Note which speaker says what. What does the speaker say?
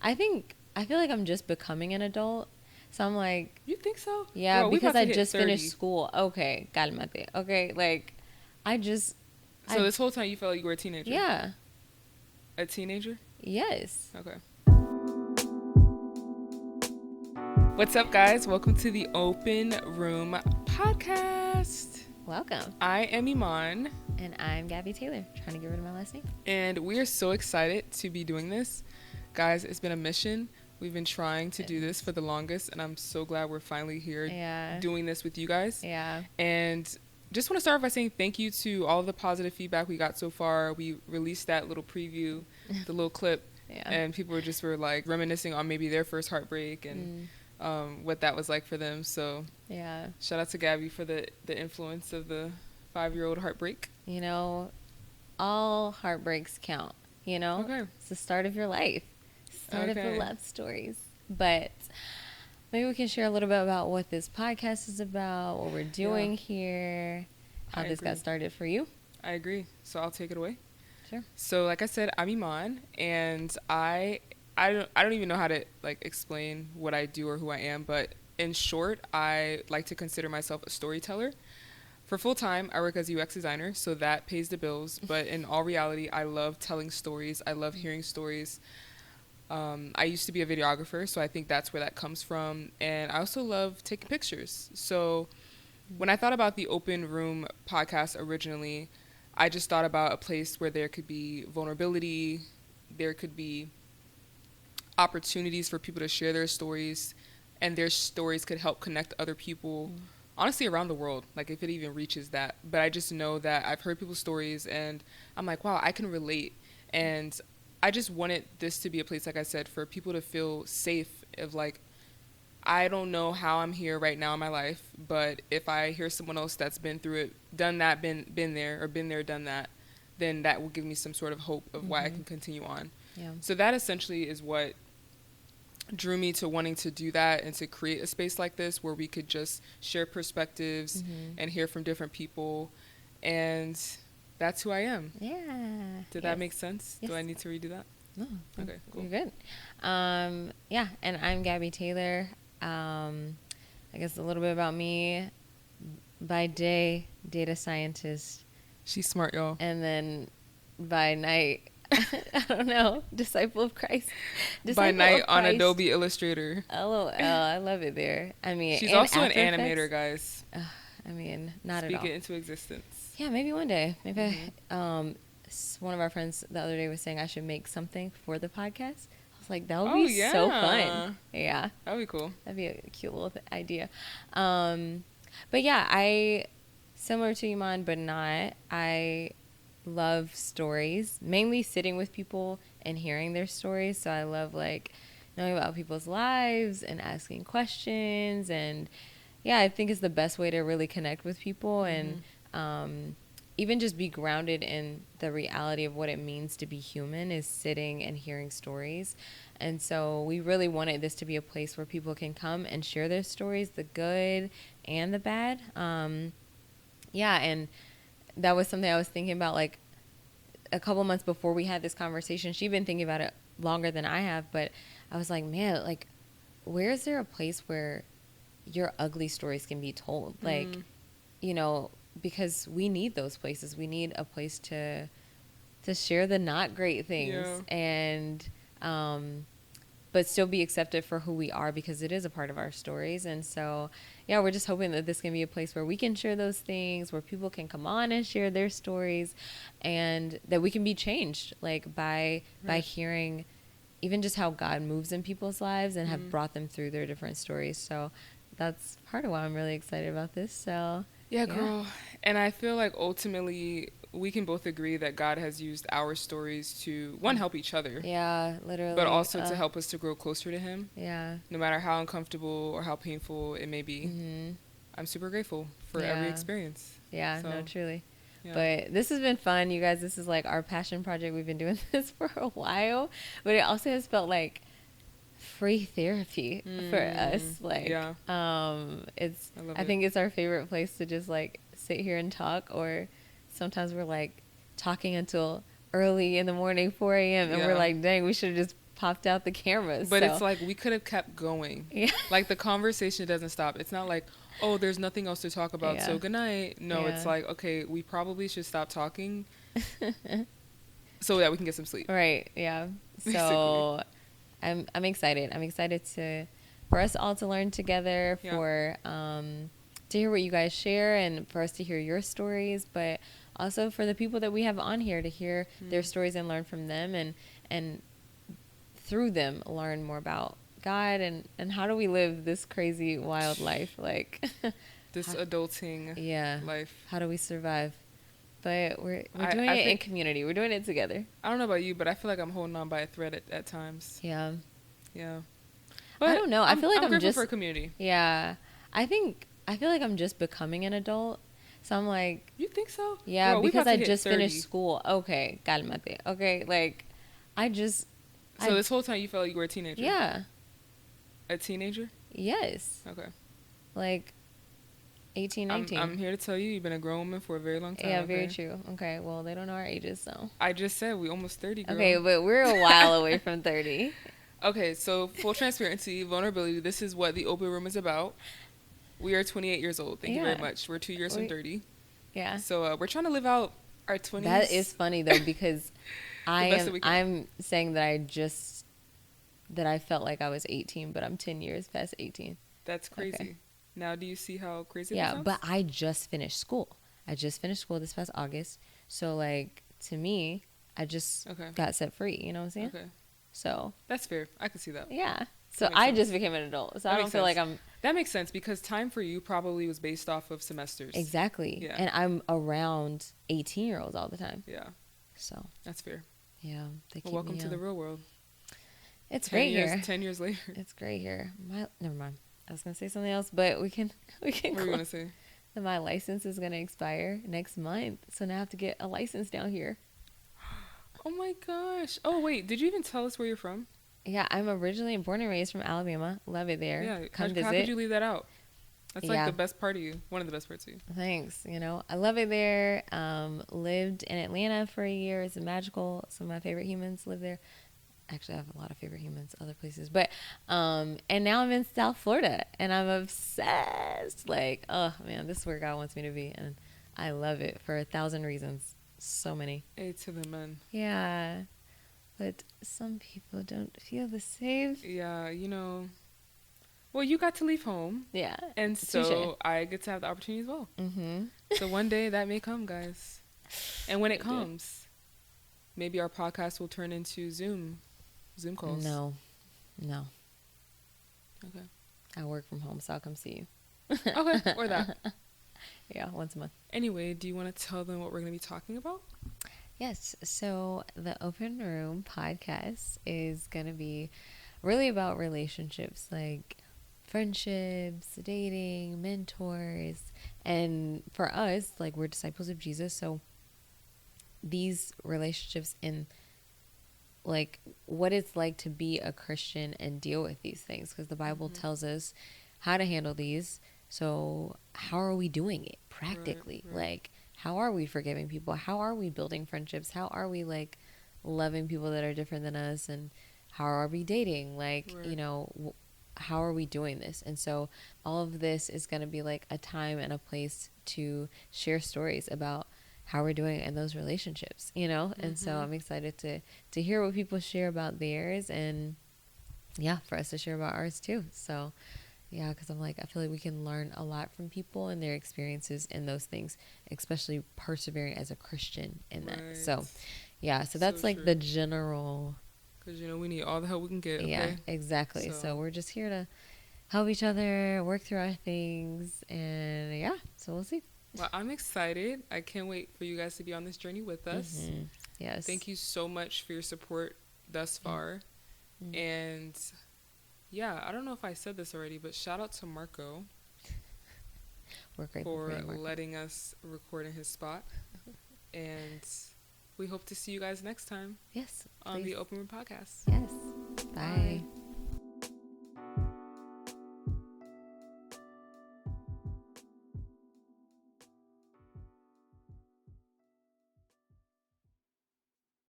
Speaker 1: I feel like I'm just becoming an adult. So I'm like,
Speaker 2: You think so?
Speaker 1: yeah,
Speaker 2: Girl, we
Speaker 1: because
Speaker 2: about to
Speaker 1: I
Speaker 2: hit
Speaker 1: just
Speaker 2: 30.
Speaker 1: finished school. Okay, cálmate. Okay, like, I just,
Speaker 2: So
Speaker 1: I,
Speaker 2: this whole time you felt like you were a teenager?
Speaker 1: yeah,
Speaker 2: A teenager?
Speaker 1: yes.
Speaker 2: Okay. What's up, guys? Welcome to the Open Room Podcast.
Speaker 1: Welcome.
Speaker 2: I am Iman.
Speaker 1: And I'm Gabby Taylor, trying to get rid of my last name.
Speaker 2: And we are so excited to be doing this. Guys, it's been a mission. We've been trying to do this for the longest, and I'm so glad we're finally here doing this with you guys.
Speaker 1: Yeah.
Speaker 2: And just want to start by saying thank you to all the positive feedback we got so far. We released that little preview, the little clip, and people were like reminiscing on maybe their first heartbreak and what that was like for them. So
Speaker 1: yeah,
Speaker 2: shout out to Gabby for the influence of the 5-year-old heartbreak.
Speaker 1: You know, all heartbreaks count, you know?
Speaker 2: Okay.
Speaker 1: It's the start of your life. Start of the love stories. But maybe we can share a little bit about what this podcast is about, what we're doing here, how this got started for you.
Speaker 2: I agree. So I'll take it away.
Speaker 1: Sure.
Speaker 2: So like I said, I'm Iman, and I don't even know how to like explain what I do or who I am, but in short, I like to consider myself a storyteller. For full time, I work as a UX designer, so that pays the bills. But in all reality, I love telling stories. I love hearing stories. I used to be a videographer, so I think that's where that comes from. And I also love taking pictures. So when I thought about the Open Room podcast originally, I just thought about a place where there could be vulnerability, there could be opportunities for people to share their stories, and their stories could help connect other people, honestly, around the world, like if it even reaches that. But I just know that I've heard people's stories, and I'm like, wow, I can relate. And I just wanted this to be a place, like I said, for people to feel safe of like, I don't know how I'm here right now in my life, but if I hear someone else that's been through it, done that, been there, done that, then that will give me some sort of hope of why I can continue on.
Speaker 1: Yeah.
Speaker 2: So that essentially is what drew me to wanting to do that and to create a space like this where we could just share perspectives and hear from different people. And that's who I am.
Speaker 1: Yeah.
Speaker 2: Did that make sense?
Speaker 1: Yes.
Speaker 2: Do I need to redo that?
Speaker 1: No.
Speaker 2: Okay, cool.
Speaker 1: You're good. Yeah, and I'm Gabby Taylor. I guess a little bit about me. By day, data scientist.
Speaker 2: She's smart, y'all.
Speaker 1: And then by night, I don't know, disciple of Christ.
Speaker 2: By night on Adobe Illustrator.
Speaker 1: LOL, I love it there. I mean,
Speaker 2: she's also an animator, guys.
Speaker 1: I mean, not at all.
Speaker 2: Speak it into existence.
Speaker 1: Yeah, maybe one day. Maybe one of our friends the other day was saying I should make something for the podcast. I was like, that would be so fun. Yeah.
Speaker 2: That would be cool.
Speaker 1: That'd be a cute little idea. But yeah, similar to Iman, but not. I love stories, mainly sitting with people and hearing their stories. So I love like knowing about people's lives and asking questions. And yeah, I think it's the best way to really connect with people and even just be grounded in the reality of what it means to be human is sitting and hearing stories. And so we really wanted this to be a place where people can come and share their stories, the good and the bad. Yeah, and that was something I was thinking about like a couple months before we had this conversation. She'd been thinking about it longer than I have, but I was like, man, like, where is there a place where your ugly stories can be told? Like, you know, because we need those places. We need a place to share the not great things and but still be accepted for who we are because it is a part of our stories. And so, yeah, we're just hoping that this can be a place where we can share those things, where people can come on and share their stories, and that we can be changed, like by hearing even just how God moves in people's lives and have brought them through their different stories. So that's part of why I'm really excited about this. So
Speaker 2: yeah, girl. And I feel like ultimately we can both agree that God has used our stories to, one, help each other.
Speaker 1: Yeah, literally.
Speaker 2: But also to help us to grow closer to Him.
Speaker 1: Yeah.
Speaker 2: No matter how uncomfortable or how painful it may be. I'm super grateful for every experience.
Speaker 1: Yeah, so, no, truly.
Speaker 2: Yeah.
Speaker 1: But this has been fun, you guys. This is like our passion project. We've been doing this for a while. But it also has felt like free therapy for us. Like, I think it's our favorite place to just like sit here and talk, or sometimes we're like talking until early in the morning, 4 a.m. and we're like, dang, we should have just popped out the cameras.
Speaker 2: But
Speaker 1: so.
Speaker 2: it's like we could have kept going.
Speaker 1: Yeah.
Speaker 2: Like the conversation doesn't stop. It's not like, oh, there's nothing else to talk about,
Speaker 1: Yeah.
Speaker 2: so good night. No, it's
Speaker 1: Yeah.
Speaker 2: like, okay, we probably should stop talking so that we can get some sleep.
Speaker 1: Right. Yeah.
Speaker 2: Basically.
Speaker 1: So I'm excited. I'm excited for us all to learn together,
Speaker 2: Yeah.
Speaker 1: for to hear what you guys share, and for us to hear your stories, but also for the people that we have on here to hear their stories and learn from them, and through them learn more about God and how do we live this crazy wild life, like
Speaker 2: This adulting
Speaker 1: yeah,
Speaker 2: life.
Speaker 1: how do we survive? But we're doing
Speaker 2: I
Speaker 1: it in
Speaker 2: think-
Speaker 1: community. We're doing it together.
Speaker 2: I don't know about you, but I feel like I'm holding on by a thread at times.
Speaker 1: Yeah.
Speaker 2: Yeah.
Speaker 1: I don't know. I feel like I'm
Speaker 2: grateful
Speaker 1: just
Speaker 2: for a community.
Speaker 1: Yeah. I feel like I'm just becoming an adult. So I'm like,
Speaker 2: You think so?
Speaker 1: yeah,
Speaker 2: Girl, we
Speaker 1: because
Speaker 2: about to
Speaker 1: I
Speaker 2: hit
Speaker 1: just
Speaker 2: 30.
Speaker 1: finished school. Okay, cálmate. Okay, like
Speaker 2: So this whole time you felt like you were a teenager?
Speaker 1: yeah.
Speaker 2: A teenager?
Speaker 1: Yes.
Speaker 2: Okay.
Speaker 1: Like 18, 19.
Speaker 2: I'm here to tell you, you've been a grown woman for a very long time.
Speaker 1: Yeah, very
Speaker 2: okay?
Speaker 1: true. Okay, well, they don't know our ages, so.
Speaker 2: I just said we almost 30, girl.
Speaker 1: Okay, but we're a while away from 30.
Speaker 2: Okay, so full transparency, vulnerability, this is what the open room is about. We are 28 years old. Thank you very
Speaker 1: Yeah.
Speaker 2: much. We're 2 years from 30.
Speaker 1: Yeah.
Speaker 2: So we're trying to live out our 20s.
Speaker 1: That is funny though, because
Speaker 2: best that we can.
Speaker 1: I'm saying that I felt like I was 18, but I'm 10 years past 18.
Speaker 2: That's crazy.
Speaker 1: Okay.
Speaker 2: Now, do you see how crazy that
Speaker 1: Yeah,
Speaker 2: sounds?
Speaker 1: but I just finished school. I just finished school this past August. So like to me, I just
Speaker 2: Okay.
Speaker 1: got set free, you know what I'm saying?
Speaker 2: Okay.
Speaker 1: So,
Speaker 2: That's fair. I can see that.
Speaker 1: yeah. So
Speaker 2: makes
Speaker 1: I
Speaker 2: sense.
Speaker 1: just became an adult. So
Speaker 2: That
Speaker 1: I don't
Speaker 2: makes
Speaker 1: feel like
Speaker 2: sense.
Speaker 1: I'm
Speaker 2: That makes sense because time for you probably was based off of semesters.
Speaker 1: exactly.
Speaker 2: Yeah.
Speaker 1: And I'm around 18-year-olds all the time.
Speaker 2: Yeah,
Speaker 1: So,
Speaker 2: that's fair.
Speaker 1: yeah, they keep
Speaker 2: Well, welcome
Speaker 1: me
Speaker 2: to the
Speaker 1: young.
Speaker 2: real world.
Speaker 1: It's
Speaker 2: 10
Speaker 1: great
Speaker 2: years,
Speaker 1: here.
Speaker 2: 10 years later.
Speaker 1: It's great here. Never mind. I was gonna say something else, but we can.
Speaker 2: What were you going to say?
Speaker 1: That my license is gonna expire next month, so now I have to get a license down here.
Speaker 2: Oh my gosh. Oh, wait. Did you even tell us where you're from?
Speaker 1: Yeah, I'm originally born and raised from Alabama. Love it there.
Speaker 2: Yeah.
Speaker 1: Come
Speaker 2: How
Speaker 1: visit.
Speaker 2: could you leave that out? That's like
Speaker 1: Yeah.
Speaker 2: the best part of you. One of the best parts of you.
Speaker 1: Thanks. I love it there. Lived in Atlanta for a year. It's magical. Some of my favorite humans live there. Actually, I have a lot of favorite humans other places, but and now I'm in South Florida and I'm obsessed. Like, oh man, this is where God wants me to be, and I love it for 1,000 reasons. So many.
Speaker 2: A to the men.
Speaker 1: Yeah, but some people don't feel the same.
Speaker 2: Yeah, well, you got to leave home,
Speaker 1: Yeah.
Speaker 2: and so
Speaker 1: Touche.
Speaker 2: I get to have the opportunity as well.
Speaker 1: Mm-hmm.
Speaker 2: So one day that may come, guys. And when it
Speaker 1: Okay.
Speaker 2: comes, maybe our podcast will turn into Zoom calls.
Speaker 1: No.
Speaker 2: Okay.
Speaker 1: I work from home, so I'll come see you.
Speaker 2: Okay, or that.
Speaker 1: Yeah, once a month.
Speaker 2: Anyway, do you want to tell them what we're going to be talking about?
Speaker 1: Yes. So the Open Room podcast is going to be really about relationships, like friendships, dating, mentors. And for us, like, we're disciples of Jesus. So these relationships and like what it's like to be a Christian and deal with these things, because the Bible tells us how to handle these. So how are we doing it practically?
Speaker 2: Right.
Speaker 1: Like, how are we forgiving people? How are we building friendships? How are we like loving people that are different than us? And how are we dating? Like,
Speaker 2: Right.
Speaker 1: How are we doing this? And so all of this is going to be like a time and a place to share stories about how we're doing in those relationships, And so I'm excited to hear what people share about theirs, and yeah, for us to share about ours too. So yeah, because I feel like we can learn a lot from people and their experiences in those things, especially persevering as a Christian in that.
Speaker 2: Right.
Speaker 1: So yeah, so that's like
Speaker 2: true.
Speaker 1: the general.
Speaker 2: Because, we need all the help we can get, okay?
Speaker 1: Yeah, exactly. So
Speaker 2: So-
Speaker 1: we're just here to help each other work through our things, and yeah, so we'll see.
Speaker 2: Well, I'm excited. I can't wait for you guys to be on this journey with us.
Speaker 1: Mhm. Yes.
Speaker 2: Thank you so much for your support thus far.
Speaker 1: Mhm.
Speaker 2: And yeah, I don't know if I said this already, but shout out to Marco
Speaker 1: We're grateful
Speaker 2: for
Speaker 1: for you, Mark.
Speaker 2: letting us record in his spot. And we hope to see you guys next time
Speaker 1: Yes.
Speaker 2: on
Speaker 1: please.
Speaker 2: the Open Room Podcast.
Speaker 1: Yes. Bye.
Speaker 2: Bye.